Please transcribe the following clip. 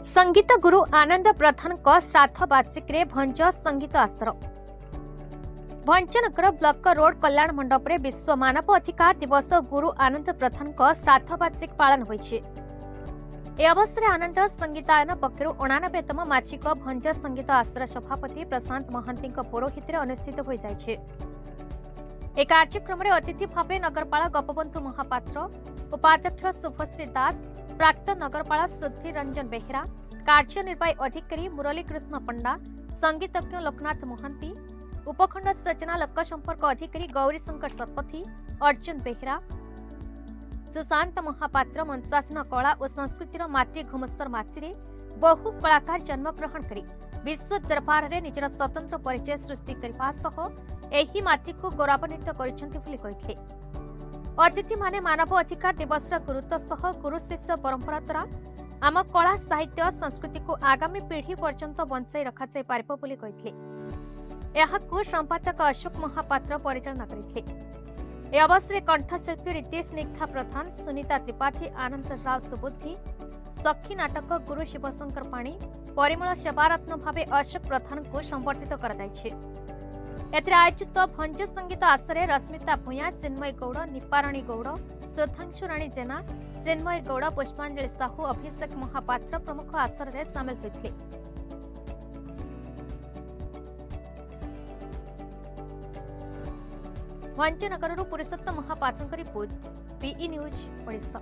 संगीत गुरु आनंद प्रधान श्राद्ध बार्षिक भंज संगीत आसर भंजनगर ब्लॉक रोड कल्याण मंडप रे विश्व मानव अधिकार दिवस गुरु आनंद प्रधान श्राद्ध बार्षिक पालन होइछे। ए अवसर आनंद संगीतायन पक्षरु 89तम मासिक भंज संगीत आसर सभापति प्रशांत महांती पौरोहित्य अनुष्ठित हो जाइछे। ए कार्यक्रम रे अतिथि भावे नगरपाल गोपबंधु महापात्र, उपाध्यक्ष शुभश्री दास, प्राक्तन नगरपाल सुधीर रंजन बेहेरा, कार्यनिर्वाही अधिकारी मुरली कृष्ण पंडा, संगीतज्ञ लोकनाथ महांती, उपखंड सूचना लोक संपर्क अधिकारी गौरीशंकर शतपथी, अर्जुन बेहेरा, सुशांत महापात्र मंचासन कला और संस्कृतिर माटी घुमसर माटी बहु कलाकार जन्मग्रहण करी विश्व दरबार रे निजर स्वतंत्र परिचय सृष्टि करने सह एही माटी को गौरवान्वित करिथिले। अतिथि माने मानव अधिकार दिवस गुरुत्व सह गुरु शिष्य परंपरा द्वारा आम कला साहित्य संस्कृति को आगामी पीढ़ी पर्यंत बंचाई रखा जाय पारिबो बोली कहिथिले। एहाकु संपादक अशोक महापात्र परिचालना करिथिले। ए अवसर कंठशिल्पी रितेश निग्धा प्रधान, सुनीता त्रिपाठी, आनंद राव सुबुद्धि, सखी नाटक गुरु शिवशंकर पाणी, परिमल सेवारत्न भावे अशोक प्रधान को संबर्धित कराଯାଇଛି। एथिरे आयोजित भंज संगीत आसरे रश्मिता भूया, चिन्मय गौड़, निपाराणी गौड़, सुधांशु राणी जेना, चिन्मय गौड़, पुष्पांजलि साहू, अभिषेक महापात्र प्रमुख आसर में सामिल होते। Bhanjanagar Purushottam Mahapatra report, PE news Odisha.